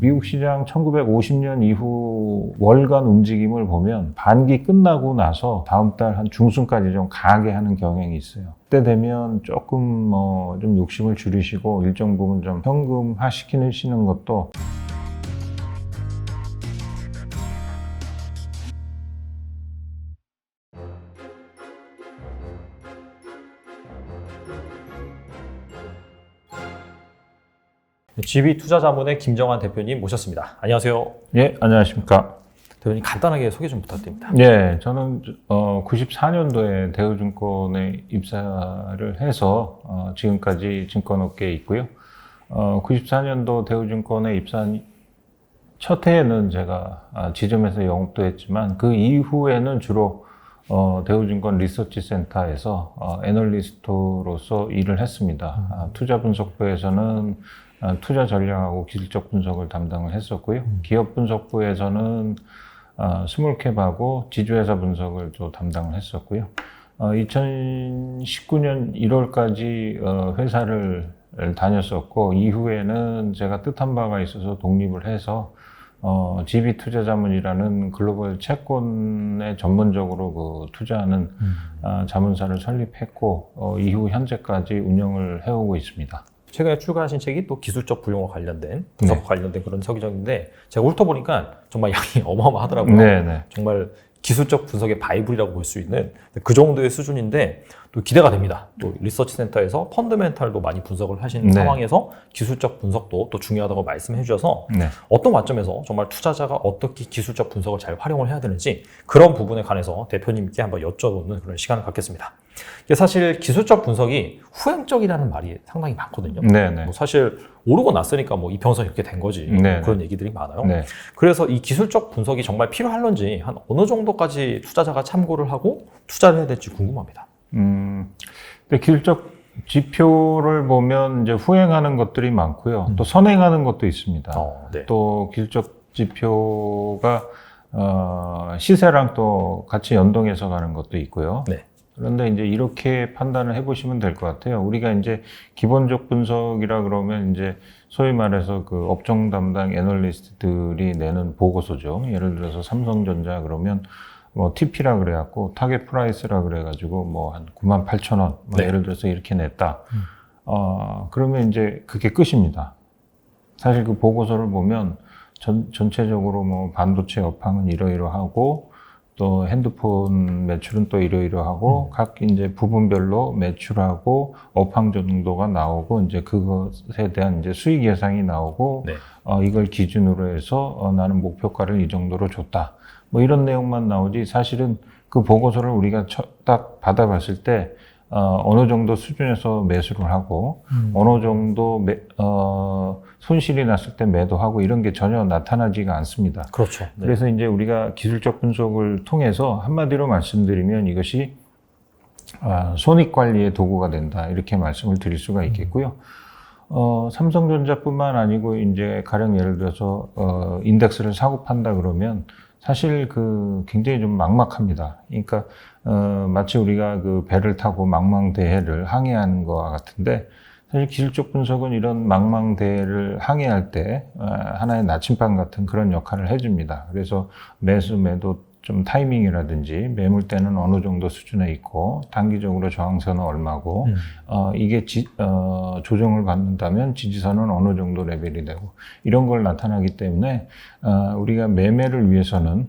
미국 시장 1950년 이후 월간 움직임을 보면 반기 끝나고 나서 다음 달 한 중순까지 좀 강하게 하는 경향이 있어요. 그때 되면 조금 좀 욕심을 줄이시고 일정 부분 좀 현금화 시키시는 것도 GB투자자문의 김정환 대표님 모셨습니다. 안녕하세요. 예, 안녕하십니까. 대표님 간단하게 소개 좀 부탁드립니다. 예, 저는 94년도에 대우증권에 입사를 해서 지금까지 증권업계에 있고요. 94년도 대우증권에 입사한 첫 해에는 제가 지점에서 영업도 했지만 그 이후에는 주로 대우증권 리서치센터에서 애널리스트로서 일을 했습니다. 투자 분석부에서는 투자 전략하고 기술적 분석을 담당을 했었고요. 기업 분석부에서는 스몰캡하고 지주회사 분석을 또 담당을 했었고요. 2019년 1월까지 회사를 다녔었고 이후에는 제가 뜻한 바가 있어서 독립을 해서 GB투자자문이라는 글로벌 채권에 전문적으로 투자하는 자문사를 설립했고 이후 현재까지 운영을 해오고 있습니다. 최근에 출간하신 책이 또 기술적 분석과 관련된 분석과 관련된 그런 서기적인데 제가 훑어보니까 정말 양이 어마어마하더라고요. 네네. 정말 기술적 분석의 바이블이라고 볼 수 있는 그 정도의 수준인데 또 기대가 됩니다. 또 리서치 센터에서 펀더멘탈도 많이 분석을 하시는 상황에서 기술적 분석도 또 중요하다고 말씀해 주셔서 어떤 관점에서 정말 투자자가 어떻게 기술적 분석을 잘 활용을 해야 되는지 그런 부분에 관해서 대표님께 한번 여쭤보는 그런 시간을 갖겠습니다. 사실 기술적 분석이 후행적이라는 말이 상당히 많거든요. 뭐 사실 오르고 났으니까 뭐 이평선 이렇게 된 거지 그런 얘기들이 많아요. 그래서 이 기술적 분석이 정말 필요할런지 한 어느 정도까지 투자자가 참고를 하고 투자를 해야 될지 궁금합니다. 근데 기술적 지표를 보면 이제 후행하는 것들이 많고요. 또 선행하는 것도 있습니다. 또 기술적 지표가 시세랑 또 같이 연동해서 가는 것도 있고요. 그런데 이제 이렇게 판단을 해보시면 될 것 같아요. 우리가 이제 기본적 분석이라 그러면 이제 소위 말해서 그 업종 담당 애널리스트들이 내는 보고서죠. 예를 들어서 삼성전자 그러면 뭐 TP라 그래갖고 타겟 프라이스라 그래가지고 뭐 한 98,000원 예를 들어서 이렇게 냈다. 그러면 이제 그게 끝입니다. 사실 그 보고서를 보면 전체적으로 뭐 반도체 업황은 이러이러하고 또 핸드폰 매출은 또 이러이러하고 각 이제 부분별로 매출하고 업황 정도가 나오고 이제 그것에 대한 이제 수익 예상이 나오고 이걸 기준으로 해서 나는 목표가를 이 정도로 줬다. 뭐 이런 내용만 나오지 사실은 그 보고서를 우리가 딱 받아봤을 때 어느 정도 수준에서 매수를 하고 어느 정도 손실이 났을 때 매도하고 이런 게 전혀 나타나지가 않습니다. 그렇죠. 그래서 이제 우리가 기술적 분석을 통해서 한마디로 말씀드리면 이것이 손익 관리의 도구가 된다 이렇게 말씀을 드릴 수가 있겠고요. 삼성전자뿐만 아니고 이제 가령 예를 들어서 인덱스를 사고 판다 그러면 사실 굉장히 좀 막막합니다. 그러니까 마치 우리가 그 배를 타고 망망대해를 항해하는 것과 같은데 사실 기술적 분석은 이런 망망대해를 항해할 때 하나의 나침반 같은 그런 역할을 해줍니다. 그래서 매수 매도 좀 타이밍이라든지 매물대는 어느 정도 수준에 있고 단기적으로 저항선은 얼마고 이게 조정을 받는다면 지지선은 어느 정도 레벨이 되고 이런 걸 나타나기 때문에 우리가 매매를 위해서는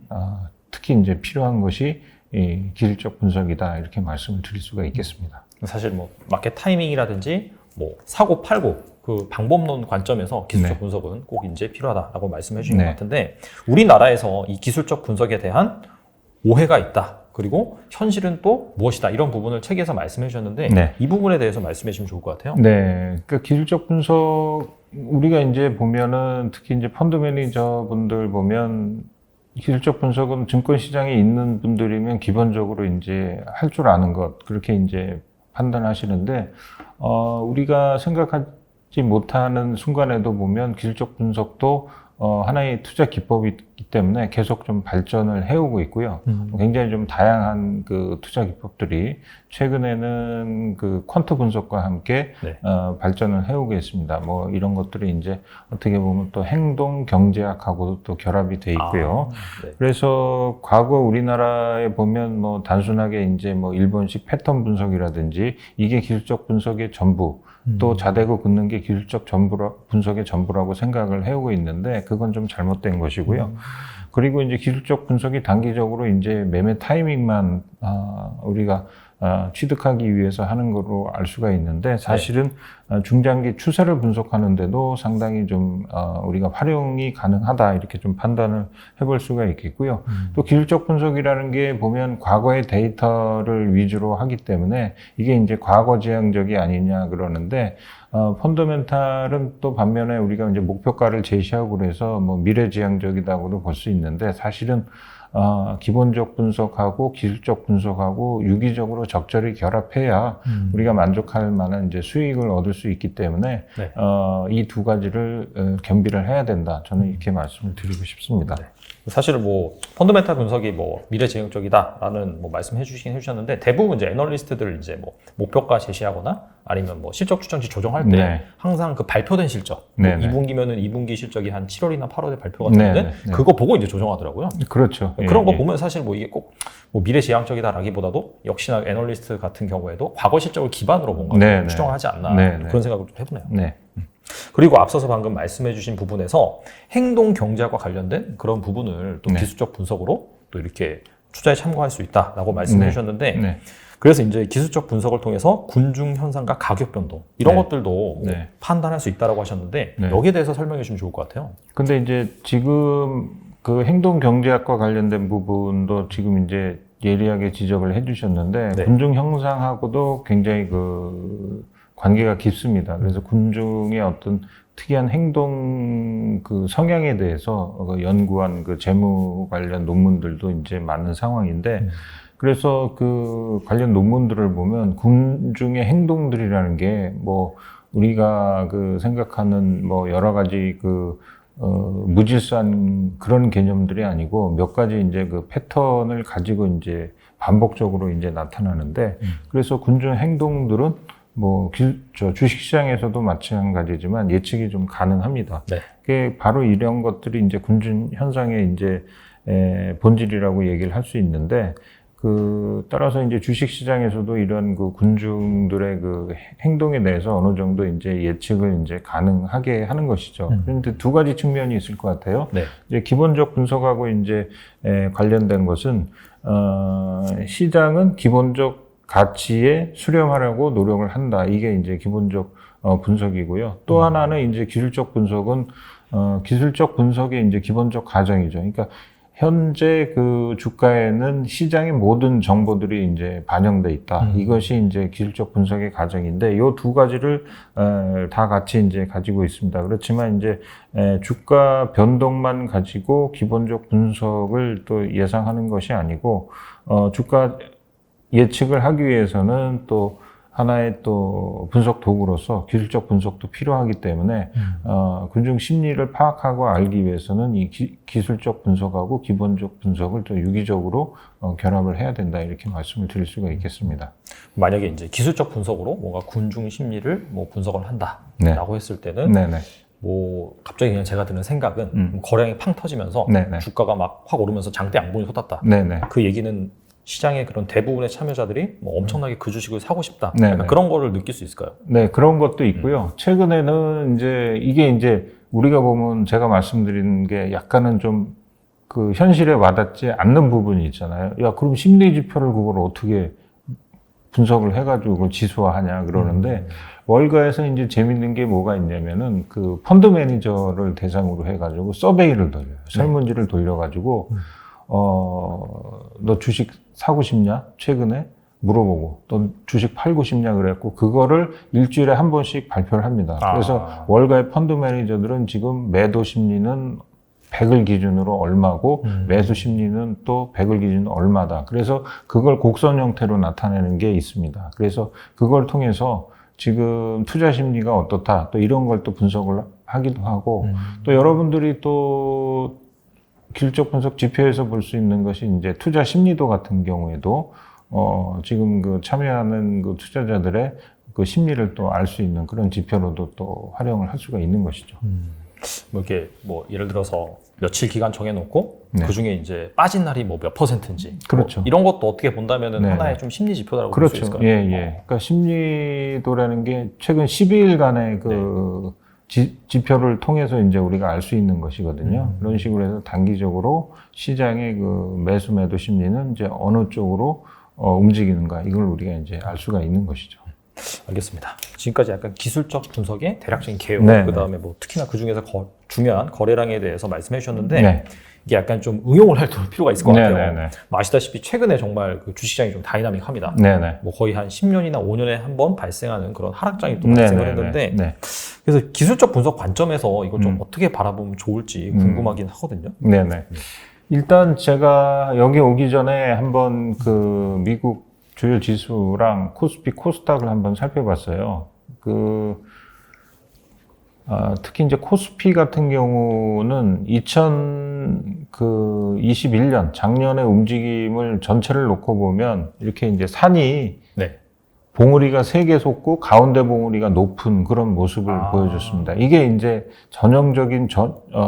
특히 이제 필요한 것이 이 기술적 분석이다 이렇게 말씀을 드릴 수가 있겠습니다. 사실 뭐 마켓 타이밍이라든지 뭐 사고 팔고 그 방법론 관점에서 기술적 분석은 꼭 이제 필요하다라고 말씀해 주신 것 같은데 우리나라에서 이 기술적 분석에 대한 오해가 있다. 그리고 현실은 또 무엇이다. 이런 부분을 책에서 말씀해 주셨는데 이 부분에 대해서 말씀해 주시면 좋을 것 같아요. 그러니까 기술적 분석 우리가 이제 보면은 특히 이제 펀드 매니저 분들 보면 기술적 분석은 증권 시장에 있는 분들이면 기본적으로 이제 할 줄 아는 것 그렇게 이제 판단하시는데 우리가 생각하지 못하는 순간에도 보면 기술적 분석도 하나의 투자 기법이기 때문에 계속 좀 발전을 해오고 있고요. 굉장히 좀 다양한 그 투자 기법들이 최근에는 그 퀀트 분석과 함께 네. 발전을 해오고 있습니다. 뭐 이런 것들이 이제 어떻게 보면 또 행동 경제학하고도 또 결합이 돼 있고요. 네. 그래서 과거 우리나라에 보면 뭐 단순하게 이제 뭐 일본식 패턴 분석이라든지 이게 기술적 분석의 전부, 또 자대고 긋는 게 기술적 분석의 전부라고 생각을 해오고 있는데 그건 좀 잘못된 것이고요. 그리고 이제 기술적 분석이 단기적으로 이제 매매 타이밍만 우리가 취득하기 위해서 하는 거로 알 수가 있는데 사실은 중장기 추세를 분석하는데도 상당히 좀 우리가 활용이 가능하다 이렇게 좀 판단을 해볼 수가 있겠고요. 또 기술적 분석이라는 게 보면 과거의 데이터를 위주로 하기 때문에 이게 이제 과거 지향적이 아니냐 그러는데 펀더멘탈은 또 반면에 우리가 이제 목표가를 제시하고 그래서 뭐 미래 지향적이다고도 볼 수 있는데 사실은 기본적 분석하고 기술적 분석하고 유기적으로 적절히 결합해야 우리가 만족할 만한 이제 수익을 얻을 수 있기 때문에 네. 이 두 가지를 겸비를 해야 된다. 저는 이렇게 말씀을 드리고 싶습니다. 네. 사실 뭐 펀더멘탈 분석이 뭐 미래지향적이다라는 뭐 말씀해 주셨는데 대부분 이제 애널리스트들 이제 뭐 목표가 제시하거나 아니면 뭐 실적 추정치 조정할 때 네. 항상 그 발표된 실적, 네, 뭐 네. 2분기면은 2분기 실적이 한 7월이나 8월에 발표가 네, 되는데 네, 네. 그거 보고 이제 조정하더라고요. 그렇죠. 그런 거 예. 보면 사실 뭐 이게 꼭 뭐 미래지향적이다라기보다도 역시나 애널리스트 같은 경우에도 과거 실적을 기반으로 뭔가 네, 네. 추정을 하지 않나 네, 네. 그런 생각을 좀 해보네요. 네. 그리고 앞서서 방금 말씀해주신 부분에서 행동 경제학과 관련된 그런 부분을 또 네. 기술적 분석으로 또 이렇게 투자에 참고할 수 있다라고 말씀해 네. 주셨는데 네. 그래서 이제 기술적 분석을 통해서 군중 현상과 가격 변동 이런 네. 것들도 뭐 네. 판단할 수 있다라고 하셨는데 네. 여기에 대해서 설명해 주시면 좋을 것 같아요. 근데 이제 지금 그 행동 경제학과 관련된 부분도 지금 이제 예리하게 지적을 해주셨는데 네. 군중 형상하고도 굉장히 그 관계가 깊습니다. 그래서 군중의 어떤 특이한 행동 그 성향에 대해서 그 연구한 그 재무 관련 논문들도 이제 많은 상황인데 그래서 그 관련 논문들을 보면 군중의 행동들이라는 게 뭐 우리가 그 생각하는 뭐 여러 가지 그 무질서한 그런 개념들이 아니고 몇 가지 이제 그 패턴을 가지고 이제 반복적으로 이제 나타나는데 그래서 군중 행동들은 뭐 주식시장에서도 마찬가지지만 예측이 좀 가능합니다. 네. 그게 바로 이런 것들이 이제 군중 현상의 이제 본질이라고 얘기를 할 수 있는데 따라서 이제 주식시장에서도 이런 그 군중들의 그 행동에 대해서 어느 정도 이제 예측을 이제 가능하게 하는 것이죠. 그런데 두 가지 측면이 있을 것 같아요. 네. 이제 기본적 분석하고 이제 관련된 것은 시장은 기본적 가치에 수렴하려고 노력을 한다. 이게 이제 기본적 분석이고요. 또 하나는 이제 기술적 분석은 기술적 분석의 이제 기본적 과정이죠. 그러니까 현재 그 주가에는 시장의 모든 정보들이 이제 반영돼 있다. 이것이 이제 기술적 분석의 과정인데 이 두 가지를 다 같이 이제 가지고 있습니다. 그렇지만 이제 주가 변동만 가지고 기본적 분석을 또 예상하는 것이 아니고 주가 예측을 하기 위해서는 또 하나의 또 분석 도구로서 기술적 분석도 필요하기 때문에 군중 심리를 파악하고 알기 위해서는 이 기술적 분석하고 기본적 분석을 또 유기적으로 결합을 해야 된다 이렇게 말씀을 드릴 수가 있겠습니다. 만약에 이제 기술적 분석으로 뭔가 군중 심리를 뭐 분석을 한다라고 네. 했을 때는 네네. 뭐 갑자기 그냥 제가 드는 생각은 거래량이 팡 터지면서 네네. 주가가 막 확 오르면서 장대 양봉이 솟았다. 네네. 그 얘기는 시장의 그런 대부분의 참여자들이 뭐 엄청나게 그 주식을 사고 싶다. 네네. 약간 그런 거를 느낄 수 있을까요? 네, 그런 것도 있고요. 최근에는 이제 이게 이제 우리가 보면 제가 말씀드리는 게 약간은 좀 그 현실에 와닿지 않는 부분이 있잖아요. 야, 그럼 심리 지표를 그걸 어떻게 분석을 해가지고 그걸 지수화하냐 그러는데 월가에서 이제 재밌는 게 뭐가 있냐면은 그 펀드 매니저를 대상으로 해가지고 서베이를 돌려요. 설문지를 돌려가지고 너 주식 사고 싶냐? 최근에 물어보고 또 주식 팔고 싶냐 그랬고 그거를 일주일에 한 번씩 발표를 합니다. 그래서 월가의 펀드 매니저들은 지금 매도 심리는 100을 기준으로 얼마고 매수 심리는 또 100을 기준으로 얼마다. 그래서 그걸 곡선 형태로 나타내는 게 있습니다. 그래서 그걸 통해서 지금 투자 심리가 어떻다 또 이런 걸 또 분석을 하기도 하고 또 여러분들이 또 기술적 분석 지표에서 볼 수 있는 것이 이제 투자 심리도 같은 경우에도 지금 그 참여하는 그 투자자들의 그 심리를 또 알 수 있는 그런 지표로도 또 활용을 할 수가 있는 것이죠. 뭐 이렇게 뭐 예를 들어서 며칠 기간 정해놓고 네. 그 중에 이제 빠진 날이 뭐 몇 %인지 그렇죠. 뭐 이런 것도 어떻게 본다면은 네. 하나의 좀 심리 지표라고 볼 수 그렇죠. 있을까요? 예, 예. 그러니까 심리도라는 게 최근 12일간의 그 지표를 통해서 이제 우리가 알 수 있는 것이거든요. 그런 식으로 해서 단기적으로 시장의 그 매수 매도 심리는 이제 어느 쪽으로 움직이는가 이걸 우리가 이제 알 수가 있는 것이죠. 알겠습니다. 지금까지 약간 기술적 분석의 대략적인 개요, 네, 그 다음에 뭐 특히나 그 중에서 중요한 거래량에 대해서 말씀해 주셨는데 네. 이게 약간 좀 응용을 할 필요가 있을 것 네, 같아요. 네, 네. 뭐 아시다시피 최근에 정말 그 주식시장이 좀 다이나믹합니다. 네네. 뭐 거의 한 10년이나 5년에 한 번 발생하는 그런 하락장이 또 네네네. 발생을 했는데 네. 그래서 기술적 분석 관점에서 이걸 좀 어떻게 바라보면 좋을지 궁금하긴 하거든요. 네네. 일단 제가 여기 오기 전에 한번 그 미국 주요 지수랑 코스피, 코스닥을 한번 살펴봤어요. 특히 이제 코스피 같은 경우는 2021년 작년의 움직임을 전체를 놓고 보면 이렇게 이제 산이 네. 봉우리가 3개 솟고 가운데 봉우리가 높은 그런 모습을 보여줬습니다. 이게 이제 전형적인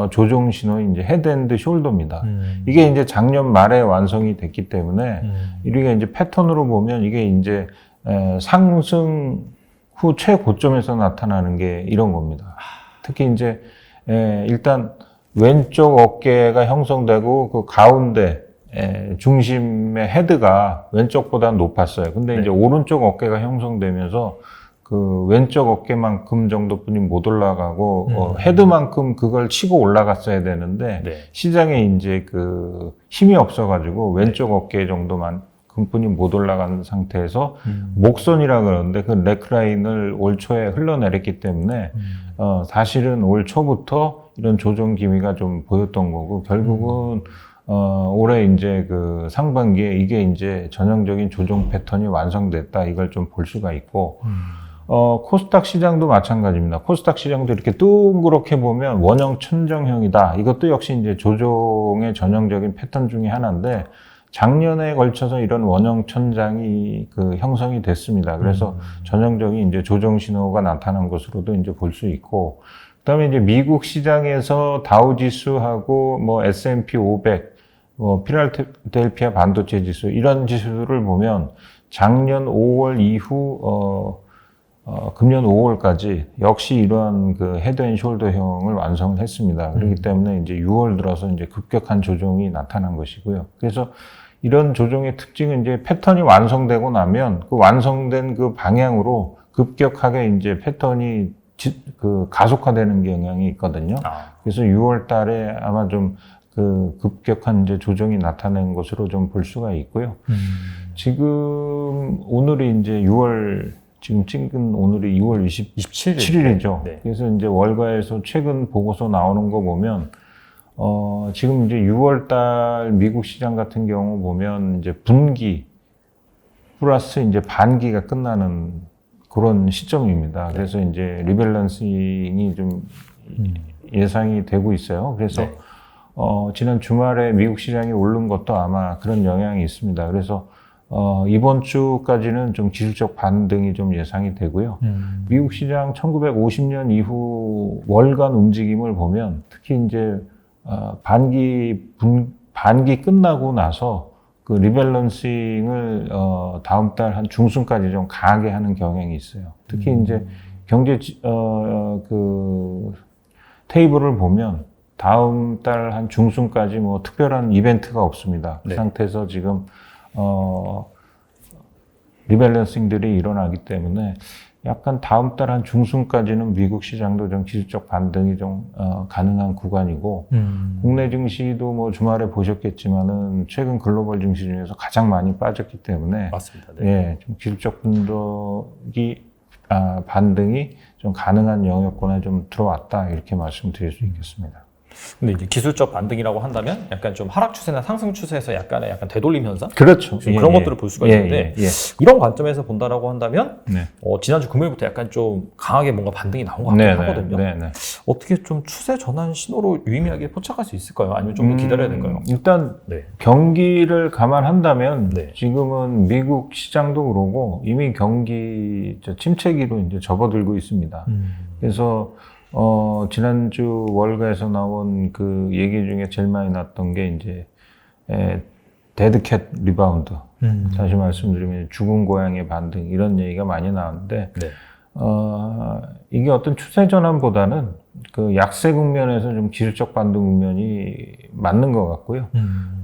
조정 신호인 이제 헤드앤드 숄더입니다. 이게 이제 작년 말에 완성이 됐기 때문에 우리가 이제 패턴으로 보면 이게 이제 상승 후 최고점에서 나타나는 게 이런 겁니다. 특히 이제 일단 왼쪽 어깨가 형성되고 그 가운데 중심의 헤드가 왼쪽보다 높았어요. 근데 이제 오른쪽 어깨가 형성되면서 그 왼쪽 어깨만큼 정도뿐이 못 올라가고 헤드만큼 그걸 치고 올라갔어야 되는데 시장에 이제 그 힘이 없어가지고 왼쪽 어깨 정도만큼뿐이 못 올라간 상태에서 목선이라 그러는데 그 넥라인을 올 초에 흘러내렸기 때문에 사실은 올 초부터 이런 조정 기미가 좀 보였던 거고 결국은 올해 이제 그 상반기에 이게 이제 전형적인 조정 패턴이 완성됐다 이걸 좀 볼 수가 있고 코스닥 시장도 마찬가지입니다. 코스닥 시장도 이렇게 둥그렇게 보면 원형 천정형이다. 이것도 역시 이제 조정의 전형적인 패턴 중에 하나인데 작년에 걸쳐서 이런 원형 천장이 그 형성이 됐습니다. 그래서 전형적인 이제 조정 신호가 나타난 것으로도 이제 볼 수 있고 그다음에 이제 미국 시장에서 다우 지수하고 뭐 S&P 500 필라델피아 반도체 지수 이런 지수를 보면 작년 5월 이후 금년 5월까지 역시 이러한 그 헤드앤숄더형을 완성을 했습니다. 그렇기 때문에 이제 6월 들어서 이제 급격한 조정이 나타난 것이고요. 그래서 이런 조정의 특징은 이제 패턴이 완성되고 나면 그 완성된 그 방향으로 급격하게 이제 패턴이 가속화되는 경향이 있거든요. 그래서 6월 달에 아마 좀 그 급격한 이제 조정이 나타낸 것으로 좀 볼 수가 있고요. 지금 오늘이 이제 6월 지금 찍은 오늘이 6월 27일이죠. 네. 그래서 이제 월가에서 최근 보고서 나오는 거 보면 지금 이제 6월 달 미국 시장 같은 경우 보면 이제 분기 플러스 이제 반기가 끝나는 그런 시점입니다. 그래서 이제 리밸런싱이 좀 예상이 되고 있어요. 그래서 지난 주말에 미국 시장이 오른 것도 아마 그런 영향이 있습니다. 그래서 이번 주까지는 좀 기술적 반등이 좀 예상이 되고요. 미국 시장 1950년 이후 월간 움직임을 보면 특히 이제 반기 끝나고 나서 그 리밸런싱을 다음 달 한 중순까지 좀 강하게 하는 경향이 있어요. 특히 이제 경제 그 테이블을 보면 다음 달 한 중순까지 뭐 특별한 이벤트가 없습니다. 그 상태에서 지금 리밸런싱들이 일어나기 때문에 약간 다음 달 한 중순까지는 미국 시장도 좀 기술적 반등이 좀 가능한 구간이고 국내 증시도 뭐 주말에 보셨겠지만은 최근 글로벌 증시 중에서 가장 많이 빠졌기 때문에 맞습니다. 예, 좀 기술적 반등이 좀 가능한 영역권에 좀 들어왔다 이렇게 말씀드릴 수 있겠습니다. 근데 이제 기술적 반등이라고 한다면 약간 좀 하락 추세나 상승 추세에서 약간 되돌림 현상? 그렇죠. 그런 것들을 볼 수가 있는데 이런 관점에서 본다라고 한다면 네. 지난주 금요일부터 약간 좀 강하게 뭔가 반등이 나온 것 같긴 하거든요. 네네. 어떻게 좀 추세 전환 신호로 유의미하게 포착할 수 있을까요? 아니면 좀 더 기다려야 될까요? 일단 네. 경기를 감안한다면 네. 지금은 미국 시장도 그러고 이미 경기 침체기로 이제 접어들고 있습니다. 그래서 지난주 월가에서 나온 그 얘기 중에 제일 많이 났던 게 이제 데드캣 리바운드. 다시 말씀드리면 죽은 고양이의 반등 이런 얘기가 많이 나왔는데 네. 이게 어떤 추세 전환보다는 그 약세 국면에서 좀 기술적 반등 국면이 맞는 것 같고요.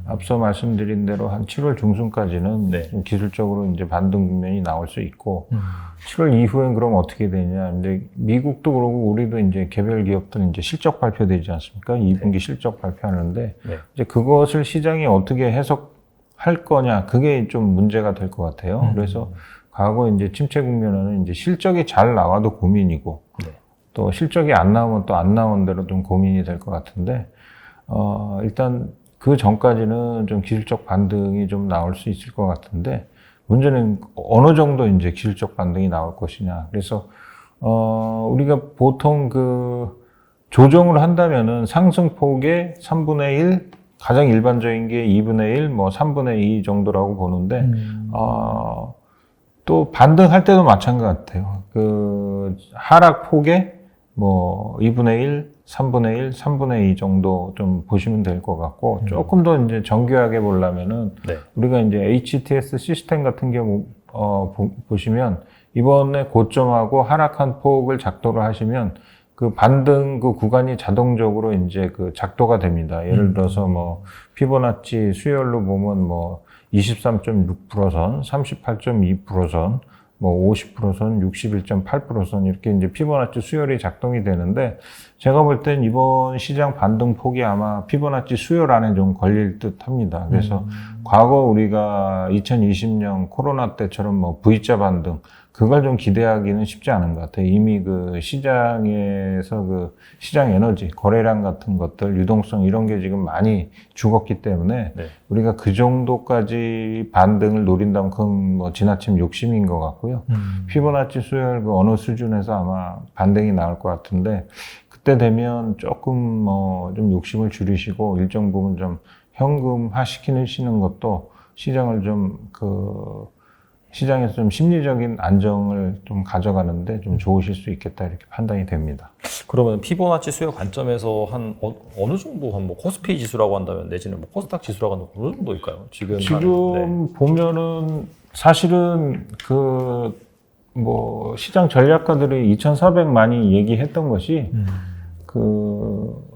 앞서 말씀드린 대로 한 7월 중순까지는 네. 좀 기술적으로 이제 반등 국면이 나올 수 있고 7월 이후엔 그럼 어떻게 되냐. 근데 미국도 그러고 우리도 이제 개별 기업들 이제 실적 발표되지 않습니까? 2분기 실적 발표하는데 네. 이제 그것을 시장이 어떻게 해석할 거냐. 그게 좀 문제가 될 것 같아요. 그래서 과거 이제 침체 국면에는 이제 실적이 잘 나와도 고민이고 네. 또 실적이 안 나오면 또 안 나온 대로 좀 고민이 될 것 같은데 일단 그 전까지는 좀 기술적 반등이 좀 나올 수 있을 것 같은데 문제는 어느 정도 이제 기술적 반등이 나올 것이냐. 그래서 우리가 보통 그 조정을 한다면은 상승폭의 3분의 1 가장 일반적인 게 2분의 1, 뭐 3분의 2 정도라고 보는데 또 반등할 때도 마찬가지 같아요. 그 하락폭에 뭐 2분의 1, 3분의 1, 3분의 2 정도 좀 보시면 될 것 같고 조금 더 이제 정교하게 보려면은 네. 우리가 이제 HTS 시스템 같은 경우 보시면 이번에 고점하고 하락한 폭을 작도를 하시면 그 반등 그 구간이 자동적으로 이제 그 작도가 됩니다. 예를 들어서 뭐 피보나치 수열로 보면 뭐 23.6%선, 38.2%선, 뭐 50%선, 61.8%선 이렇게 이제 피보나치 수열이 작동이 되는데 제가 볼 땐 이번 시장 반등 폭이 아마 피보나치 수열 안에 좀 걸릴 듯 합니다. 그래서 과거 우리가 2020년 코로나 때처럼 뭐 V자 반등 그걸 좀 기대하기는 쉽지 않은 것 같아요. 이미 그 시장에서 그 시장 에너지, 거래량 같은 것들, 유동성 이런 게 지금 많이 죽었기 때문에 네. 우리가 그 정도까지 반등을 노린다면 그건 뭐 지나친 욕심인 것 같고요. 피보나치 수열 그 어느 수준에서 아마 반등이 나올 것 같은데 그때 되면 조금 뭐 좀 욕심을 줄이시고 일정 부분 좀 현금화 시키시는 것도 시장을 좀 시장에서 좀 심리적인 안정을 좀 가져가는데 좀 좋으실 수 있겠다 이렇게 판단이 됩니다. 그러면 피보나치 수요 관점에서 한 어느 정도 한 뭐 코스피 지수라고 한다면 내지는 뭐 코스닥 지수라고 한다면 어느 정도일까요? 지금 네. 보면은 사실은 그 뭐 시장 전략가들이 2,400 많이 얘기했던 것이 그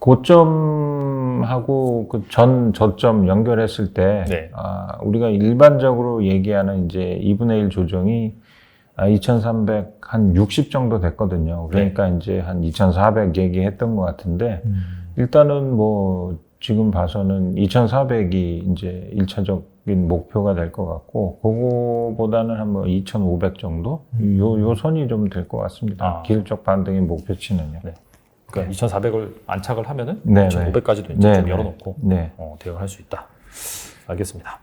고점하고 그 전 저점 연결했을 때 네. 우리가 일반적으로 얘기하는 이제 2분의 1 조정이 2,300 한 60 정도 됐거든요. 그러니까 이제 한 2,400 얘기했던 것 같은데 일단은 뭐 지금 봐서는 2,400이 이제 1차적인 목표가 될 것 같고 그거보다는 한 뭐 2,500 정도 요 선이 좀 될 것 같습니다. 기술적 반등의 목표치는요. 네. 그러니까 2,400을 안착을 하면은 네, 2,500까지도 이제 네, 좀 네. 열어놓고 네. 대응할 수 있다. 알겠습니다.